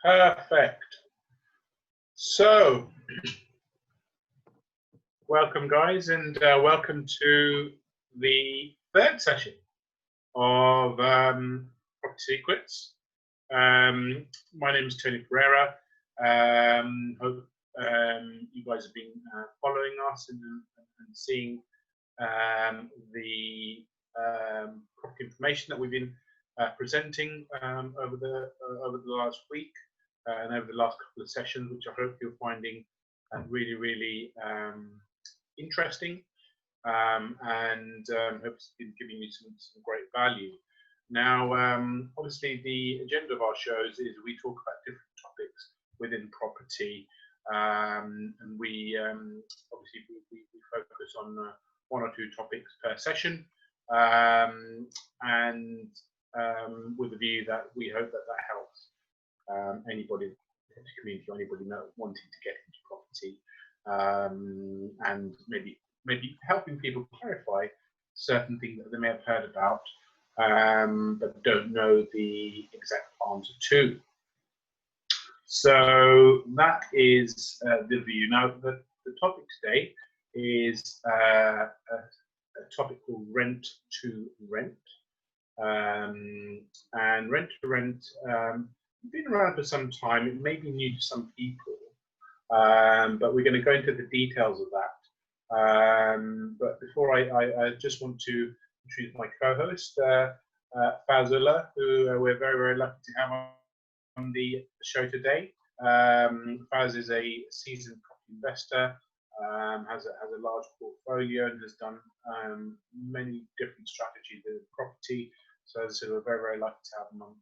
Perfect. So, welcome guys, and welcome to the third session of Property Secrets. My name is Tony Perera. Hope you guys have been following us and seeing the property information that we've been presenting over the last week and over the last couple of sessions, which I hope you're finding really interesting, and hope it's been giving you some great value. Now, obviously, the agenda of our shows is we talk about different topics within property, and we obviously we focus on one or two topics per session, and with the view that we hope that helps anybody in the community, or anybody wanting to get into property, and maybe helping people clarify certain things that they may have heard about, but don't know the exact answer to. So that is the view. Now, the topic today is a topic called rent to rent. And rent to rent, been around for some time. It may be new to some people, but we're going to go into the details of that. But before I just want to introduce my co-host, Faz Ullah, who we're very lucky to have on the show today. Faz is a seasoned property investor, has a large portfolio, and has done many different strategies in property. So we're very lucky to have him on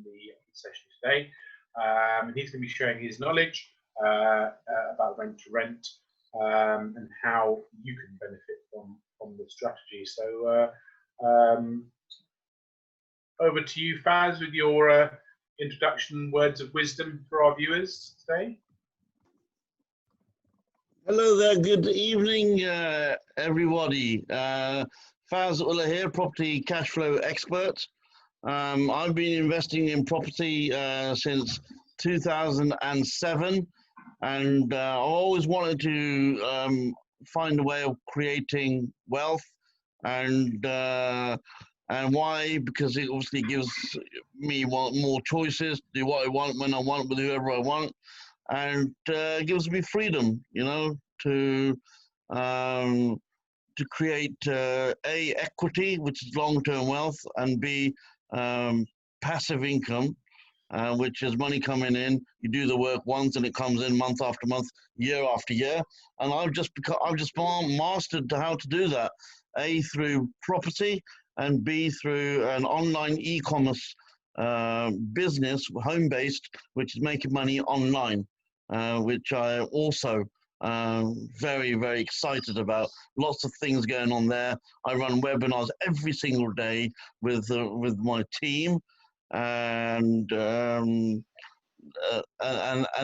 the session today. And he's going to be sharing his knowledge about rent to rent, and how you can benefit from the strategy. So over to you, Faz, with your introduction words of wisdom for our viewers today. Hello there, good evening, everybody. Faz Ullah here, property cash flow expert. I've been investing in property since 2007, and I always wanted to find a way of creating wealth, and why? Because it obviously gives me more choices, do what I want, when I want, with whoever I want, and gives me freedom, you know, to create A, equity, which is long-term wealth, and B, passive income, which is money coming in. You do the work once and it comes in month after month, year after year. And I've just mastered how to do that, A, through property, and B, through an online e-commerce business, home-based, which is making money online, which I also very excited about. Lots of things going on there. I run webinars every single day with my team, and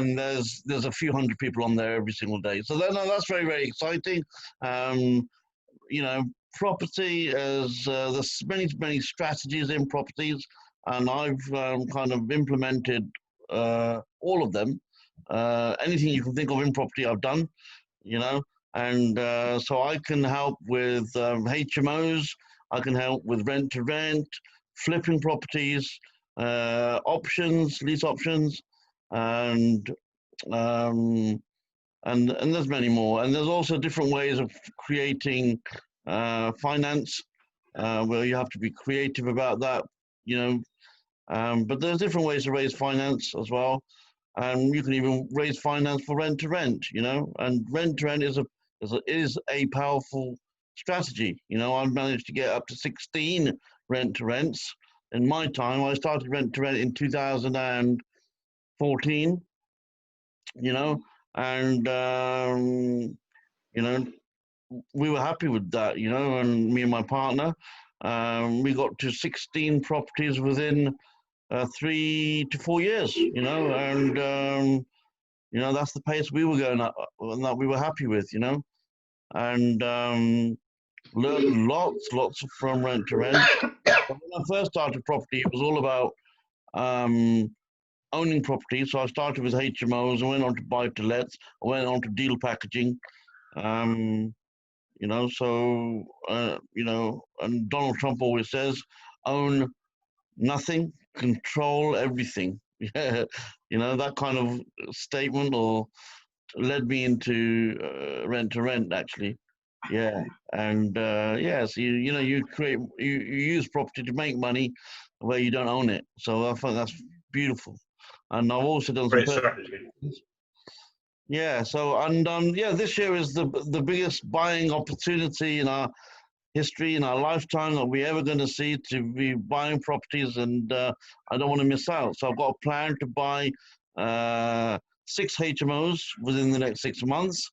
there's a few hundred people on there every single day. So that's very exciting. You know, property is there's many strategies in properties, and I've kind of implemented all of them. Anything you can think of in property, I've done, you know, and so I can help with HMOs, I can help with rent to rent, flipping properties, options, lease options, and there's many more. And there's also different ways of creating finance, where you have to be creative about that, you know, but there's different ways to raise finance as well. And you can even raise finance for rent to rent, you know, and rent to rent is a powerful strategy. You know, I've managed to get up to 16 rent to rents in my time. I started rent to rent in 2014, you know, and you know, we were happy with that, you know, and me and my partner, we got to 16 properties within 3 to 4 years, you know, and you know, that's the pace we were going at, and that we were happy with, you know, and learned lots from rent to rent. When I first started property, it was all about owning property. So I started with HMOs, I went on to buy-to-lets, I went on to deal packaging. You know, so you know, and Donald Trump always says, own nothing, control everything. Yeah, you know, that kind of statement or led me into rent to rent actually. Yeah, and yeah, so you know you use property to make money where you don't own it. So I think that's beautiful. And I've also done some Great personal. strategy. Yeah, so and yeah, this year is the biggest buying opportunity in our history in our lifetime that we're ever going to see to be buying properties, and I don't want to miss out. So I've got a plan to buy 6 HMOs within the next 6 months,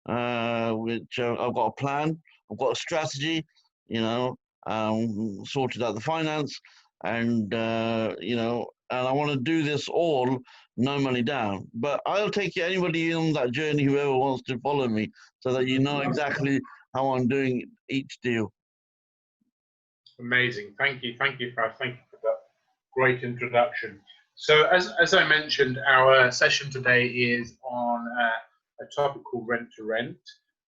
which I've got a plan, I've got a strategy, you know, sorted out the finance, and you know, and I want to do this all no money down. But I'll take anybody on that journey, whoever wants to follow me, so that you know exactly how I'm doing each deal. Amazing. Thank you, Faz. Thank you for that great introduction. So, as I mentioned, our session today is on a topic called rent to rent,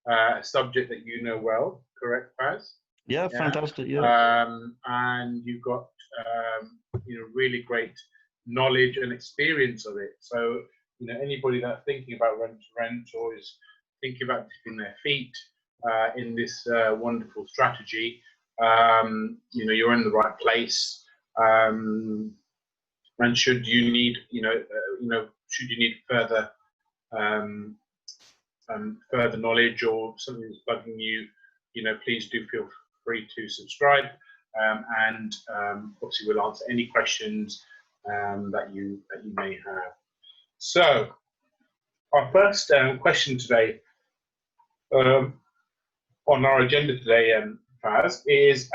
a subject that you know well, correct, Faz? Yeah, Yeah. fantastic. Yeah. And you've got you know, really great knowledge and experience of it. So, you know, anybody that's thinking about rent to rent or is thinking about dipping their feet in this wonderful strategy, you know, you're in the right place. And should you need, should you need further further knowledge or something that's bugging you, you know, please do feel free to subscribe. And obviously, we'll answer any questions that you may have. So, our first question today on our agenda today, Faz, is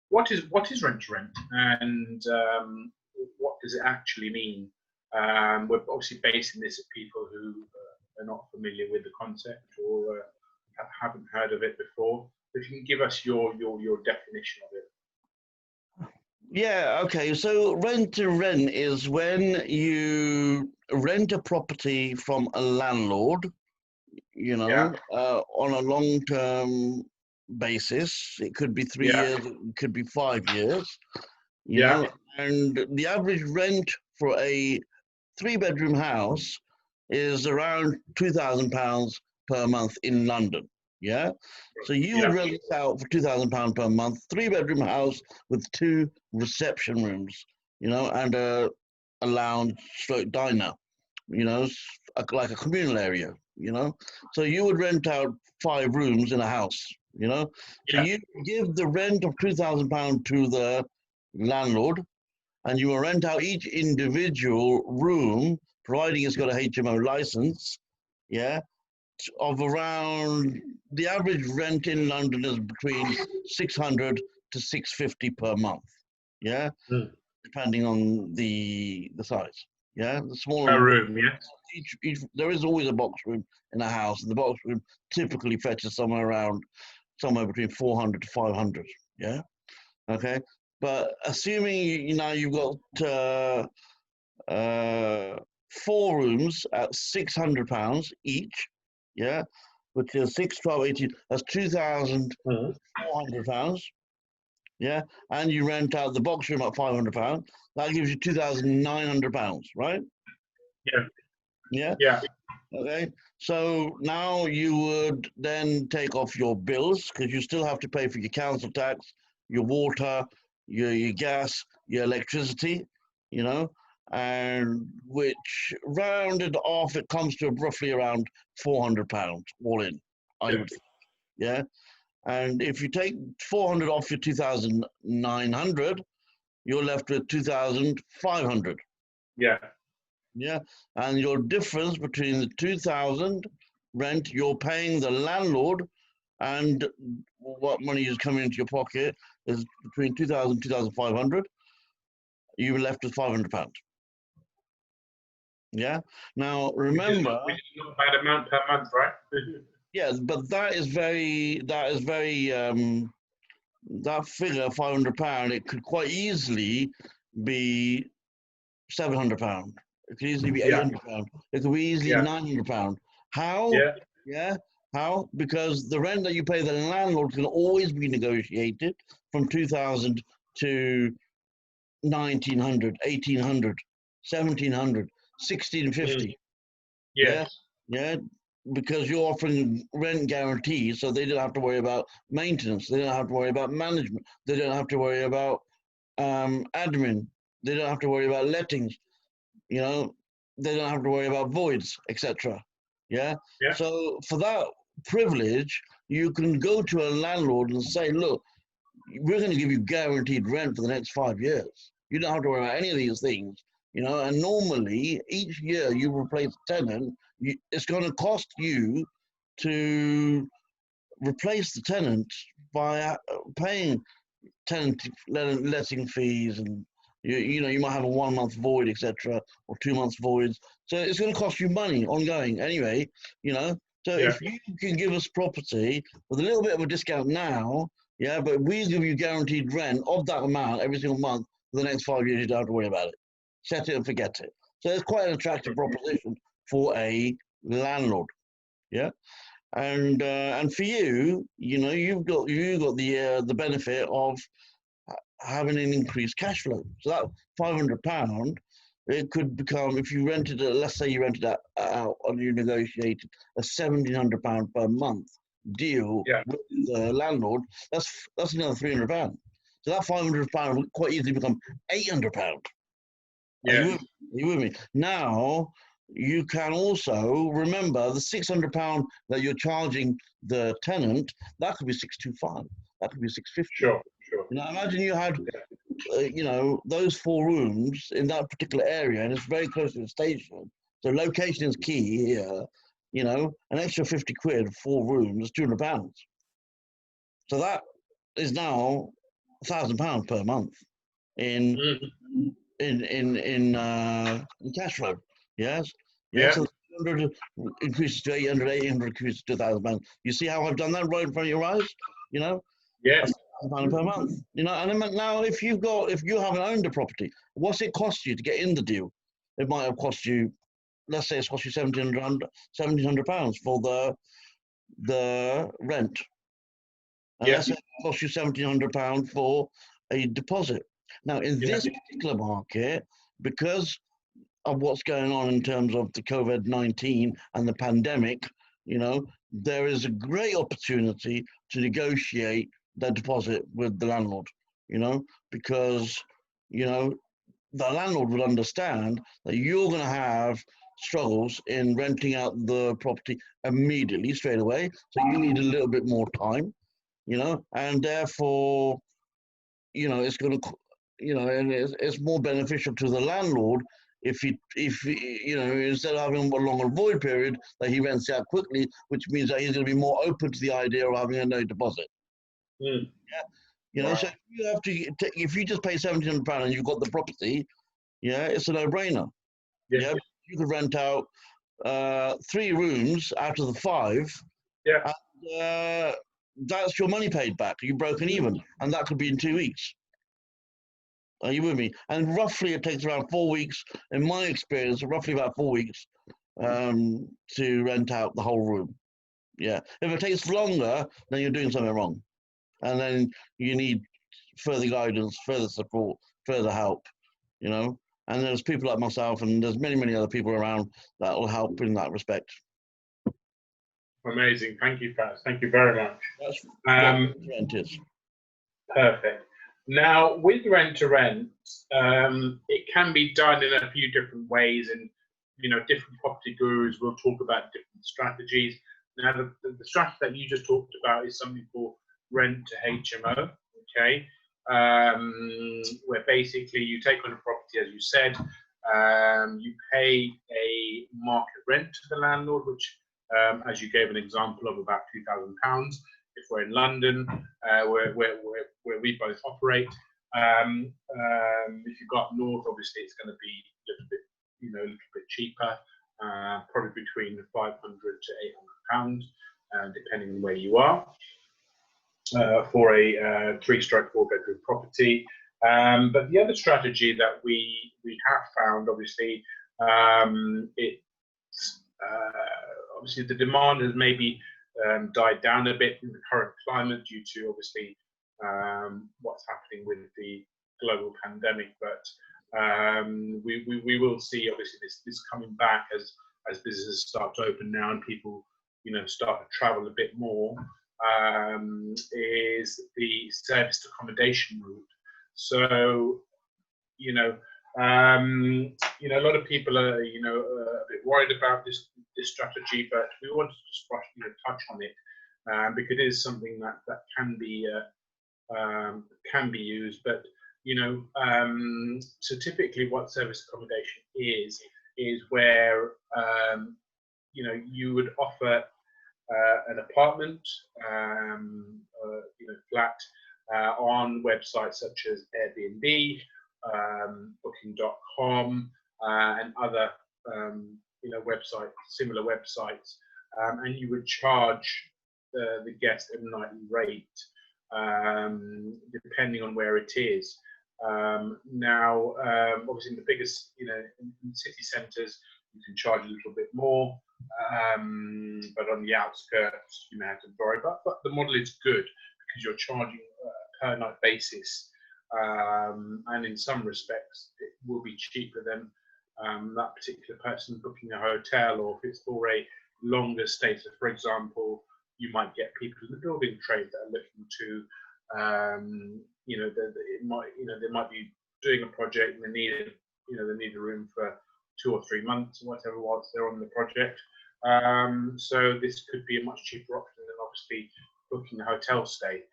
what is rent to rent, and what does it actually mean? We're obviously basing this at people who are not familiar with the concept or haven't heard of it before. If you can give us your definition of it. Yeah, okay. So rent to rent is when you rent a property from a landlord, you know, on a long-term basis. It could be 3 years, it could be 5 years, you know, and the average rent for a 3-bedroom house is around £2,000 per month in London. Yeah. So you would rent it out for £2,000 per month, 3-bedroom house with 2 reception rooms, you know, and a lounge stroke diner, you know, like a communal area, you know. So you would rent out 5 rooms in a house, you know. So you give the rent of £2,000 to the landlord, and you will rent out each individual room, providing it's got a HMO license, yeah, of around, the average rent in London is between 600 to 650 per month, yeah, depending on the size, yeah. The smaller room, yeah. Each there is always a box room in a house, and the box room typically fetches somewhere between 400 to 500, yeah. Okay, but assuming you've got 4 rooms at £600 each, yeah, which is 6, 12, 18, that's £2,400, yeah, and you rent out the box room at £500, that gives you £2,900, right? Yeah. Okay, so now you would then take off your bills, because you still have to pay for your council tax, your water, your gas, your electricity, you know, and which rounded off, it comes to roughly around £400 all in, I would think, yeah. And if you take 400 off your 2,900, you're left with 2,500. Yeah, and your difference between the 2,000 rent you're paying the landlord and what money is coming into your pocket is between 2,000 and 2,500. You're left with £500. Yeah. Now remember, which is not a bad amount per month, right? yeah, but that is very that figure £500. It could quite easily be £700. It could easily be Yeah. £800. It could be easily Yeah. £900. How? Yeah. Yeah. How? Because the rent that you pay the landlord can always be negotiated from 2000 to 1900, 1800, 1700, 1650. Yeah. Yes. Yeah. Because you're offering rent guarantees, so they don't have to worry about maintenance. They don't have to worry about management. They don't have to worry about admin. They don't have to worry about lettings. You know, they don't have to worry about voids, etc. Yeah. Yeah. So for that privilege, you can go to a landlord and say, look, we're going to give you guaranteed rent for the next 5 years. You don't have to worry about any of these things. And normally each year you replace a tenant, it's going to cost you to replace the tenant by paying tenant letting fees, and you might have a 1 month void, etc., or 2 months voids. So it's going to cost you money ongoing anyway. So Yeah. if you can give us property with a little bit of a discount now, yeah, but we give you guaranteed rent of that amount every single month for the next 5 years, you don't have to worry about it. Set it and forget it. So it's quite an attractive proposition for a landlord. Yeah. And for you, you've got the benefit of having an increased cash flow. So that £500, it could become, if you rented it, let's say you rented that out and you negotiated a £1,700 per month deal Yeah. with the landlord, that's another £300. So that £500 would quite easily become £800. Are Yeah. you with me? Now, you can also remember the £600 that you're charging the tenant, that could be 625, that could be 650. Sure. Sure. Imagine you had, Yeah. those 4 rooms in that particular area, and it's very close to the station. So location is key here. An extra 50 quid, 4 rooms, £200. So that is now £1,000 per month in Mm. in cash flow. Yes. Yeah. Yeah. So 100 increases to 800, 800 increases to £1,000. You see how I've done that right in front of your eyes? Yeah. £1,000 per month. And then now if you haven't owned a property, what's it cost you to get in the deal? It might have cost you, let's say it's cost you £1,700 for the rent. And Yeah. let's say it costs you £1,700 for a deposit. Now in Yeah. this particular market, because of what's going on in terms of the COVID-19 and the pandemic, there is a great opportunity to negotiate the deposit with the landlord, because, the landlord would understand that you're going to have struggles in renting out the property immediately, straight away. So you need a little bit more time, and therefore, it's going to, and it's more beneficial to the landlord if instead of having a longer void period, that he rents out quickly, which means that he's going to be more open to the idea of having a no deposit. Mm. Yeah. So if you just pay £1,700 and you've got the property, yeah, it's a no-brainer. Yeah. Yeah, you could rent out 3 rooms out of the 5. Yeah. And, that's your money paid back. You've broken even, and that could be in 2 weeks. Are you with me? And roughly, it takes around 4 weeks, in my experience, roughly about 4 weeks to rent out the whole room. Yeah. If it takes longer, then you're doing something wrong, and then you need further guidance, further support, further help. And there's people like myself, and there's many, many other people around that will help in that respect. Amazing. Thank you, Faz. Thank you very much. That's what rent is. Perfect. Now, with rent to rent, it can be done in a few different ways, and different property gurus will talk about different strategies. Now, the strategy that you just talked about is something called rent to HMO. Okay, where basically you take on a property, as you said, you pay a market rent to the landlord, which, as you gave an example of, about £2,000. If we're in London, where we both operate, if you go up north, obviously it's going to be a little bit cheaper, probably between £500 to £800, depending on where you are. For a 3/4 bedroom property. But the other strategy that we have found, obviously, it's obviously the demand has maybe died down a bit in the current climate due to obviously what's happening with the global pandemic. But we will see obviously this coming back as businesses start to open now and people start to travel a bit more. Is the serviced accommodation route. So a lot of people are a bit worried about this strategy, but we wanted to just touch on it because it is something that can be used. But so typically what service accommodation is where you would offer an apartment, flat on websites such as Airbnb, Booking.com, and other websites, similar websites, and you would charge the guest a nightly rate, depending on where it is. Now, obviously, in the biggest, in city centres, you can charge a little bit more, but on the outskirts, you may have to worry about. But the model is good because you're charging per night basis, and in some respects, it will be cheaper than that particular person booking a hotel, or if it's for a longer stay. So, for example, you might get people in the building trade that are looking to, they might be doing a project and they need a room for 2 or 3 months or whatever whilst they're on the project. So this could be a much cheaper option than obviously booking a hotel stay,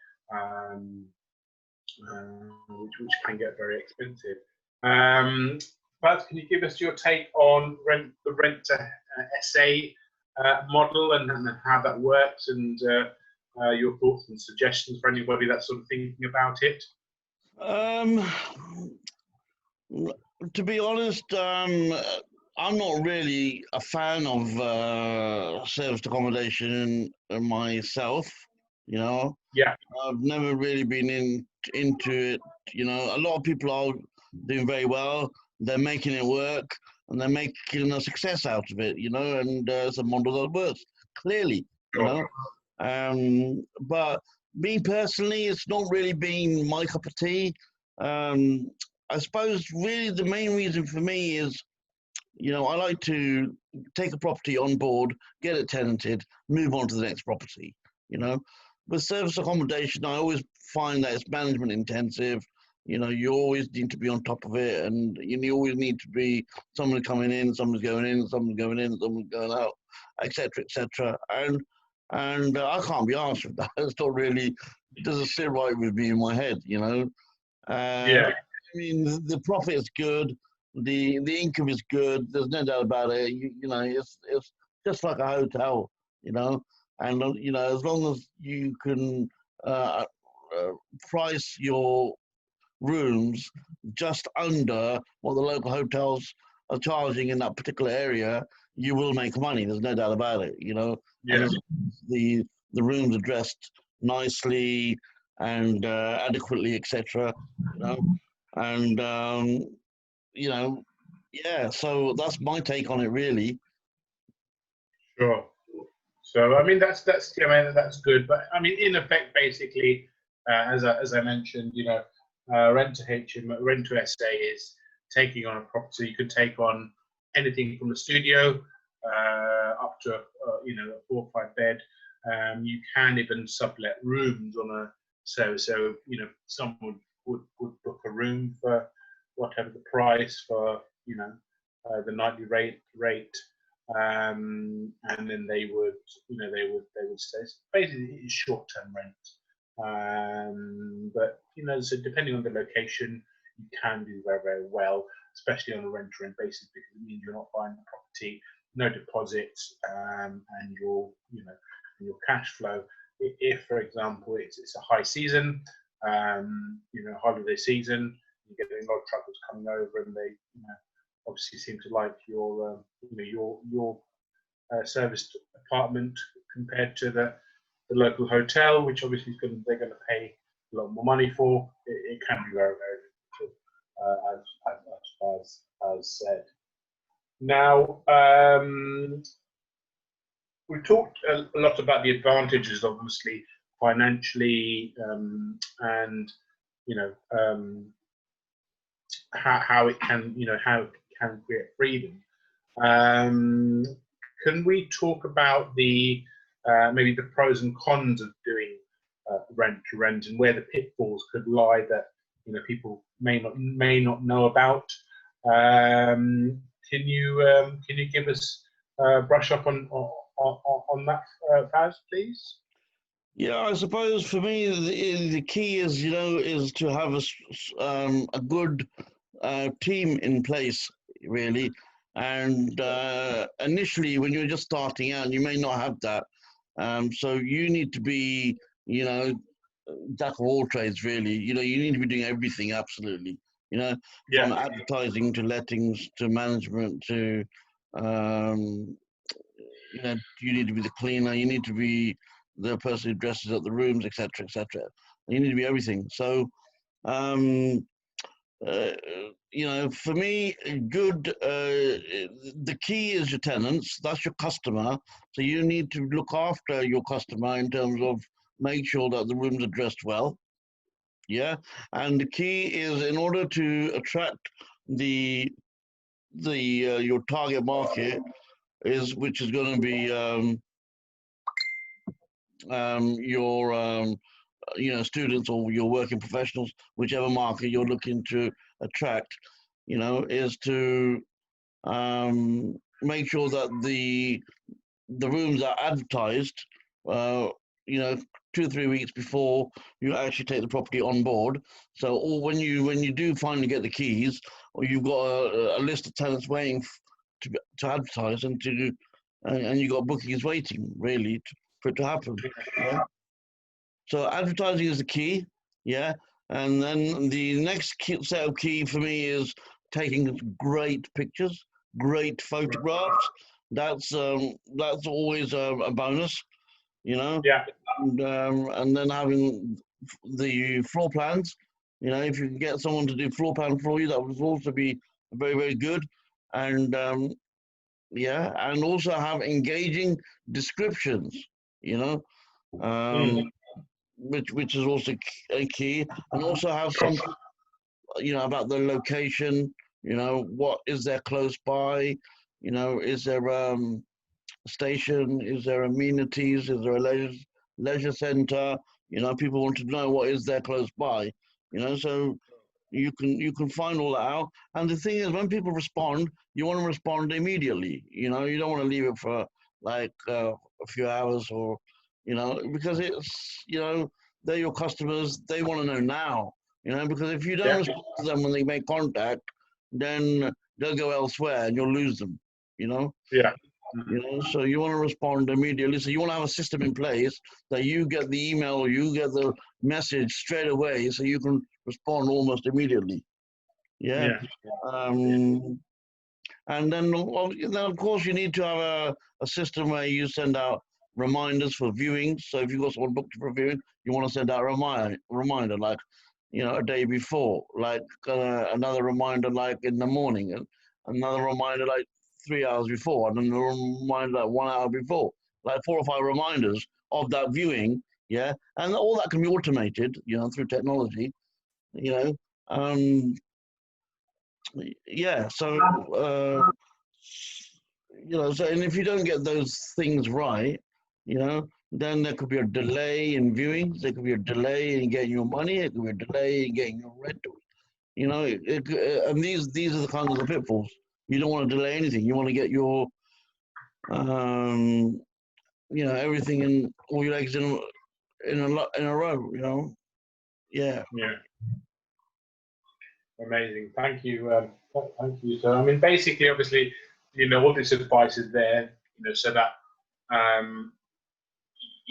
which can get very expensive. But can you give us your take on the rent to SA model and how that works, and your thoughts and suggestions for anybody that's sort of thinking about it? To be honest, I'm not really a fan of serviced accommodation myself. Yeah. I've never really been into it. A lot of people are doing very well. They're making it work, and they're making a success out of it. And it's a model that works clearly. But me personally, it's not really been my cup of tea. I suppose really the main reason for me is, I like to take a property on board, get it tenanted, move on to the next property. With service accommodation, I always find that it's management intensive. You always need to be on top of it, and you always need to be someone coming in, someone's going in, someone's going in, someone's going out, etc., etc. And I can't be asked with that. It's not really, it doesn't sit right with me in my head. Yeah. I mean, the profit is good, the income is good. There's no doubt about it. It's just like a hotel, and as long as you can price your rooms just under what the local hotels are charging in that particular area, you will make money. There's no doubt about it. Yeah. And the rooms are dressed nicely and adequately, etc. And yeah. So that's my take on it, really. Sure. So I mean that's good, but I mean in effect, basically, as I mentioned, rent to SA is taking on a property. You can take on anything from a studio up to a 4 or 5 bed. You can even sublet rooms on a someone would book a room for whatever the price for the nightly rate. And then they would stay. So basically, it's short-term rent. But so depending on the location, you can do very, very well, especially on a rent-to-rent basis, because it means you're not buying the property, no deposits, and your cash flow. If, for example, it's a high season, holiday season, you're getting a lot of travellers coming over, and they obviously seem to like your serviced apartment compared to the local hotel, which obviously they're going to pay a lot more money for. It can be very, very as said. Now, we talked a lot about the advantages, obviously, financially, and how it can, how it can create freedom. Can we talk about the maybe the pros and cons of doing rent to rent, and where the pitfalls could lie that people may not know about? Can you give us brush up on that, Faz, please? Yeah, I suppose for me the key is is to have a good team in place, really. And initially, when you're just starting out, you may not have that. So you need to be, jack of all trades, really. You need to be doing everything, absolutely. From advertising to lettings to management to, you need to be the cleaner, you need to be the person who dresses up the rooms, etc., etc. You need to be everything. So, for me, good. The key is your tenants. That's your customer. So you need to look after your customer in terms of make sure that the rooms are dressed well. Yeah, and the key is in order to attract the your target market which is going to be your students or your working professionals, whichever market you're looking to attract, is to make sure that the rooms are advertised, you know, 2 or 3 weeks before you actually take the property on board. So, or when you do finally get the keys, or you've got a list of tenants waiting to advertise and you've got bookings waiting really for it to happen. Yeah. So advertising is the key, yeah. And then the next set of key for me is taking great pictures, great photographs. That's always a bonus, you know. Yeah. And then having the floor plans, if you can get someone to do floor plan for you, that would also be very, very good. And yeah, and also have engaging descriptions, you know. Um, which is also a key, and also have some, about the location. What is there close by? Is there a station? Is there amenities? Is there a leisure center? People want to know what is there close by. So you can find all that out. And the thing is, when people respond, you want to respond immediately. You don't want to leave it for like a few hours or because it's they're your customers. They want to know now. Because if you don't respond to them when they make contact, then they'll go elsewhere and you'll lose them. Yeah. So you want to respond immediately. So you want to have a system in place that you get the email or you get the message straight away, so you can respond almost immediately. Yeah. And then of course you need to have a system where you send out reminders for viewings. So if you've got someone booked for a viewing, you want to send out a reminder like a day before, like another reminder like in the morning, and another reminder like 3 hours before, and then a reminder like 1 hour before, like 4 or 5 reminders of that viewing. Yeah, and all that can be automated, through technology. Yeah. So so, and if you don't get those things right, then there could be a delay in viewings. There could be a delay in getting your money. It could be a delay in getting your rental. And these are the kinds of the pitfalls. You don't want to delay anything. You want to get your, everything in all your eggs in a row. Yeah. Yeah. Amazing. Thank you. Thank you. So, I mean, basically, obviously, all this advice is there, so that,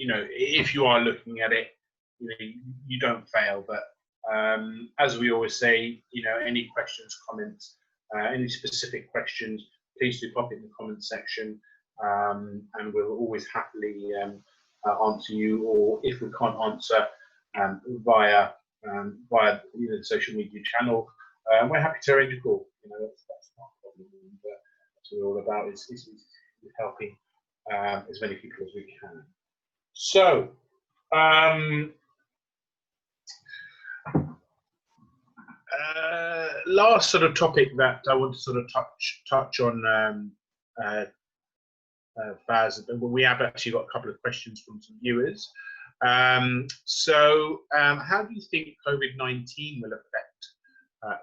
if you are looking at it, you don't fail. But as we always say, any questions, comments, any specific questions, please do pop it in the comments section, and we'll always happily answer you. Or if we can't answer via the social media channel, We're happy to arrange a call. You know, that's not a problem. And, that's what we're all about is helping as many people as we can. So, last sort of topic that I want to sort of touch on, Faz. We have actually got a couple of questions from some viewers. So, how do you think COVID-19 will affect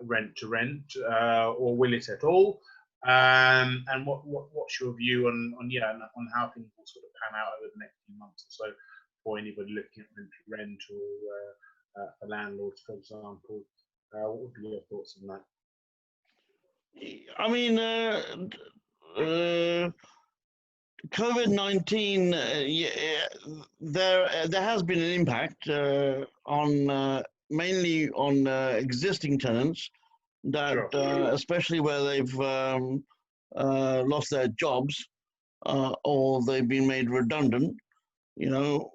rent to rent, or will it at all? And what's your view on how things will sort of pan out over the next few months or so for anybody looking at rent to rent, or for landlords, for example? What would be your thoughts on that? I mean, COVID-19, there has been an impact on mainly on existing tenants that, Sure. especially where they've lost their jobs or they've been made redundant, you know,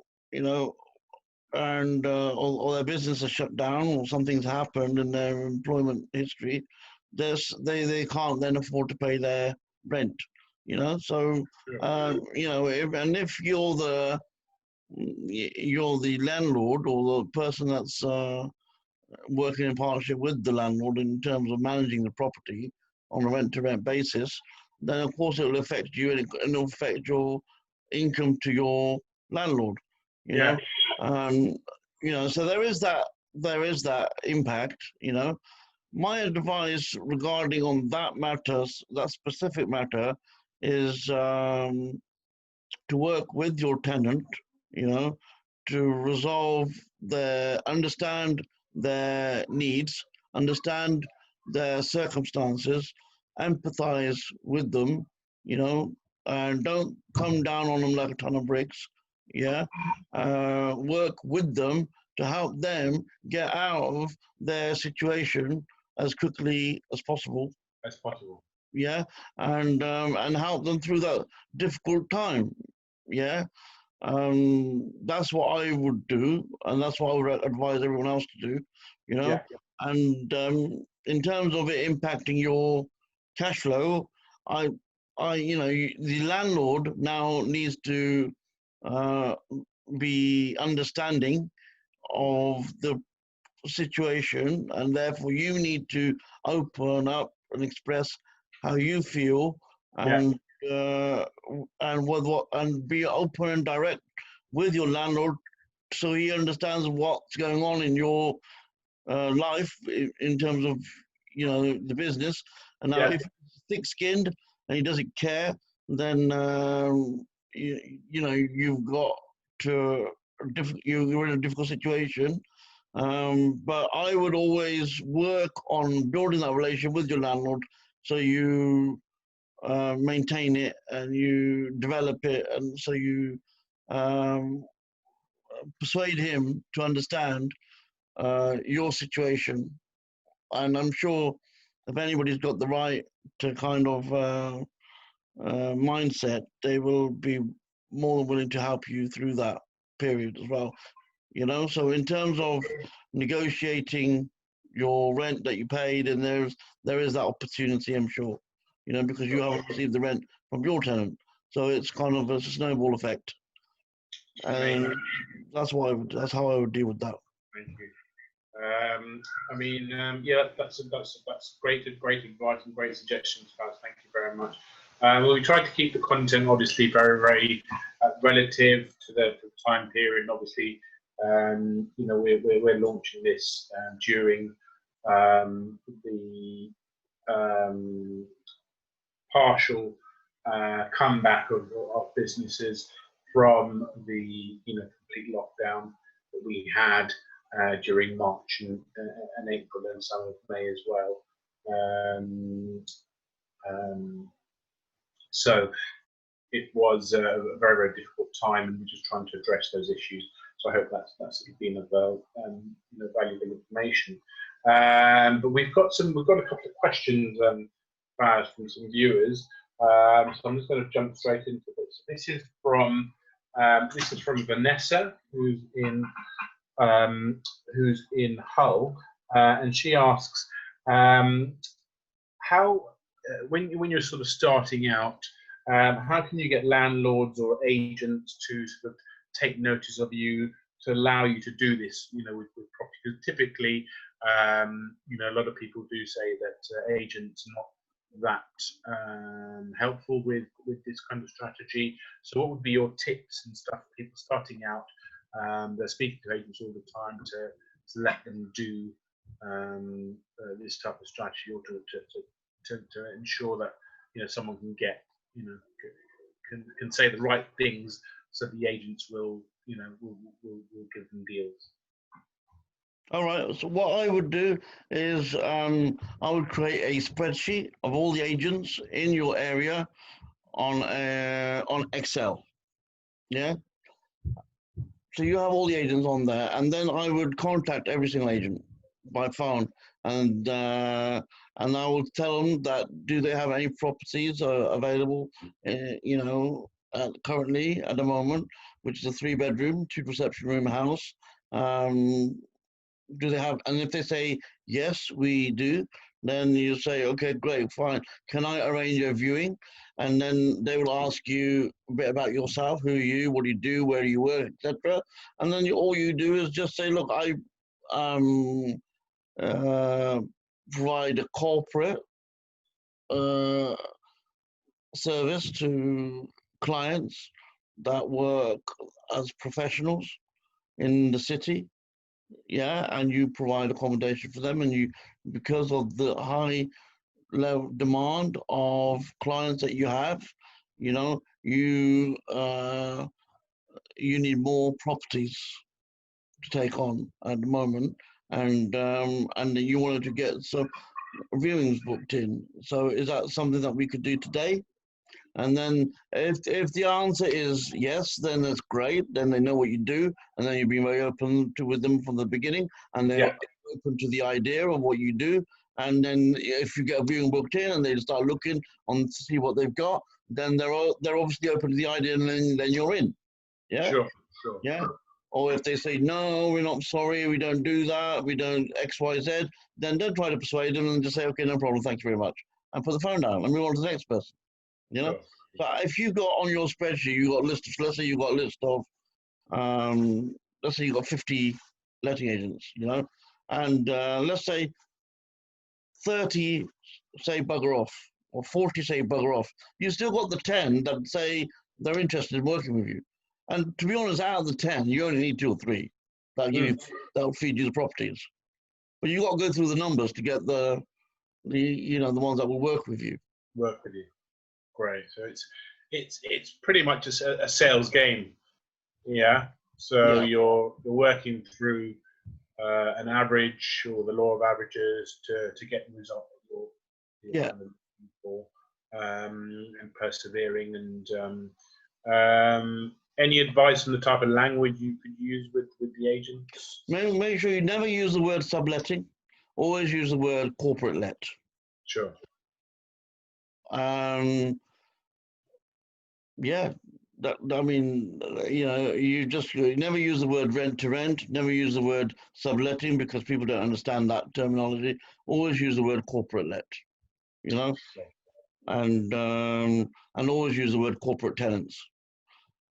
and or their business is shut down or something's happened in their employment history. They can't then afford to pay their rent. So if you're the landlord or the person that's working in partnership with the landlord in terms of managing the property on a rent-to-rent basis, then of course it will affect you, and it'll affect your income to your landlord. Yeah. So there is that impact. My advice regarding on that specific matter, is to work with your tenant, to understand their needs, understand their circumstances, empathize with them, and don't come down on them like a ton of bricks. Work with them to help them get out of their situation as quickly as possible. And help them through that difficult time. That's what I would do, and that's what I would advise everyone else to do. And in terms of it impacting your cash flow, the landlord now needs to be understanding of the situation, and therefore you need to open up and express how you feel, and and be open and direct with your landlord, so he understands what's going on in your life in terms of the business. And now, if he's thick-skinned and he doesn't care, then you've got to you're in a difficult situation. But I would always work on building that relationship with your landlord, so you maintain it and you develop it, and so you persuade him to understand your situation. And I'm sure if anybody's got the right to kind of mindset, they will be more than willing to help you through that period as well. So in terms of negotiating your rent that you paid, and there is that opportunity, I'm sure, because you haven't received the rent from your tenant, so it's kind of a snowball effect. And that's how I would deal with that. Thank you. I mean, that's great advice and great suggestions, Faz. Thank you very much. Well, we tried to keep the content obviously very, very relative to the time period. And obviously, we're launching this during the partial comeback of businesses from the complete lockdown that we had during March and April, and some of May as well. So it was a very, very difficult time, and we're just trying to address those issues. So I hope that's been of valuable information. But we've got a couple of questions from some viewers. So I'm just going to jump straight into this. This is from Vanessa, who's in Hull, and she asks, How when you're sort of starting out, how can you get landlords or agents to sort of take notice of you, to allow you to do this, with property? Because typically, a lot of people do say that agents are not that helpful with this kind of strategy. So what would be your tips and stuff for people starting out? They're speaking to agents all the time to let them do this type of strategy, or to ensure that someone can get can say the right things, so the agents will give them deals. All right. So what I would do is I would create a spreadsheet of all the agents in your area on Excel. Yeah. So you have all the agents on there, and then I would contact every single agent by phone, and I would tell them that do they have any properties available, currently at the moment, which is a 3-bedroom, 2 reception room house. Do they have? And if they say yes, we do, then you say, okay, great, fine. Can I arrange a viewing? And then they will ask you a bit about yourself. Who are you? What do you do? Where do you work, etc. And then all you do is just say, look, I provide a corporate service to clients that work as professionals in the city. Yeah, and you provide accommodation for them, and you, because of the high level demand of clients that you have, you need more properties to take on at the moment, and you wanted to get some viewings booked in. So is that something that we could do today? And then if the answer is yes, then that's great. Then they know what you do, and then you've been very open with them from the beginning, and they're open to the idea of what you do. And then if you get a viewing booked in, and they start looking on to see what they've got, then they're obviously open to the idea, and then you're in. Yeah. Sure. Yeah. Or if they say no, we're not, sorry, we don't do that, we don't X, Y, Z, then don't try to persuade them, and just say, okay, no problem, thank you very much, and put the phone down and move on to the next person. Sure. But if you got on your spreadsheet, you got a list of, let's say you got a list of, let's say you got 50 letting agents, and let's say 30 say bugger off, or 40 say bugger off. You still got the 10 that say they're interested in working with you. And to be honest, out of the 10, you only need 2 or 3 that'll feed you the properties. But you got to go through the numbers to get the ones that will work with you. Great. So it's pretty much a sales game. Yeah. So you're working through an average, or the law of averages, to get the result that you're looking for, and persevering. And any advice on the type of language you could use with the agents? Make sure you never use the word subletting. Always use the word corporate let. Sure. Yeah, you never use the word rent to rent, never use the word subletting, because people don't understand that terminology. Always use the word corporate let, and always use the word corporate tenants,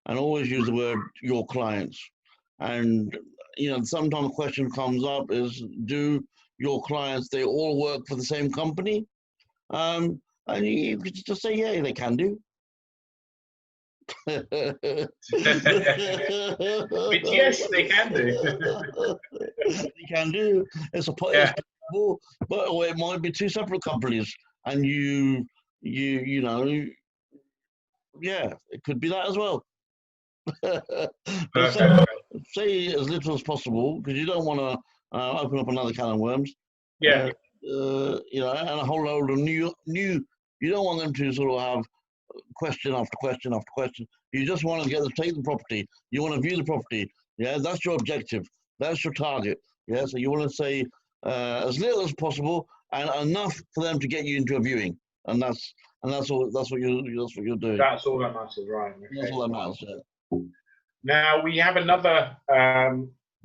and always use the word your clients. And sometimes a question comes up is, do your clients, they all work for the same company? And you could just say, yeah, they can do. But yes, they can do. They can do. It's possible, or it might be 2 separate companies, and it could be that as well. Say as little as possible, because you don't want to open up another can of worms. Yeah. And a whole load of new. You don't want them to sort of have question after question after question. You just want to take the property. You want to view the property. Yeah, that's your objective. That's your target. Yeah, so you want to say as little as possible and enough for them to get you into a viewing. And that's all. That's what you're doing. That's all that matters, right? Okay. That's all that matters. Yeah. Now we have another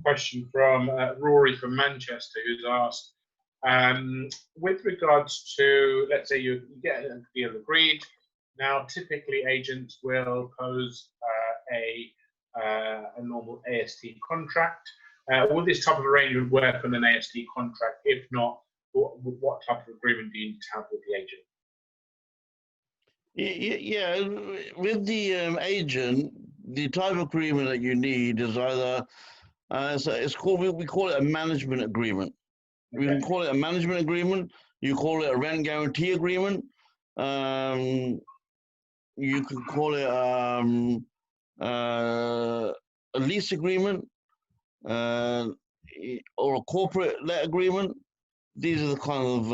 question from Rory from Manchester, who's asked, With regards to, let's say you get a deal agreed, now typically agents will pose a normal AST contract. Will this type of arrangement work on an AST contract? If not, what type of agreement do you need to have with the agent? Yeah, with the agent, the type of agreement that you need is either it's called, we call it a management agreement. We can call it a management agreement. You call it a rent guarantee agreement. You can call it a lease agreement or a corporate let agreement. These are the kind of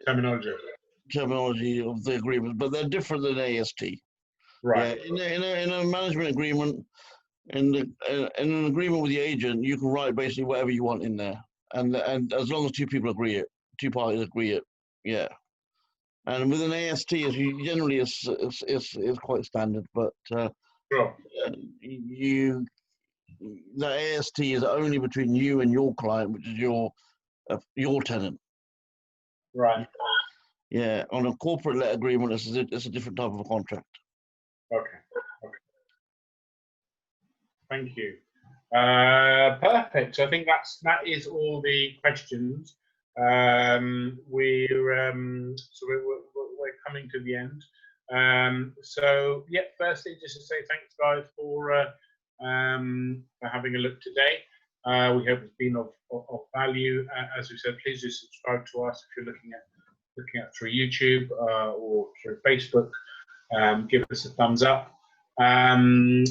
terminology of the agreement, but they're different than AST. Right. Yeah, in a management agreement, in an agreement with the agent, you can write basically whatever you want in there, and as long as two parties agree it, yeah. And with an AST, as you generally is quite standard, but sure. The AST is only between you and your client, which is your tenant. Right. Yeah, on a corporate let agreement, it's a different type of a contract. Okay. Thank you. Perfect. So I think that is all the questions. We're coming to the end. So yeah, firstly, just to say thanks, guys, for having a look today. We hope it's been of value. As we said, please do subscribe to us if you're looking at through YouTube or through Facebook. Give us a thumbs up. And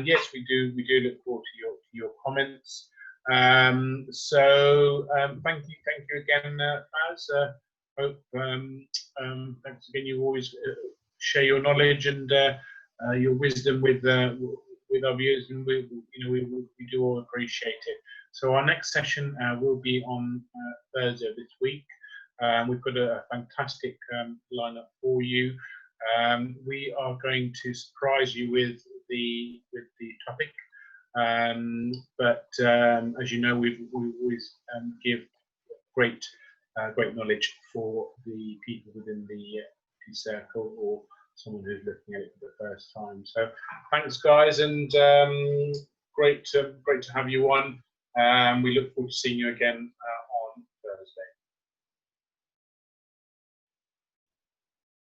yes, we do look forward to your comments. So thank you again, Faz. Hope thanks again. You always share your knowledge and your wisdom with our viewers, and we do all appreciate it. So our next session will be on Thursday this week. We've got a fantastic lineup for you. We are going to surprise you with the topic, but as you know, we always give great knowledge for the people within the circle or someone who's looking at it for the first time. So thanks, guys, and great to have you on. We look forward to seeing you again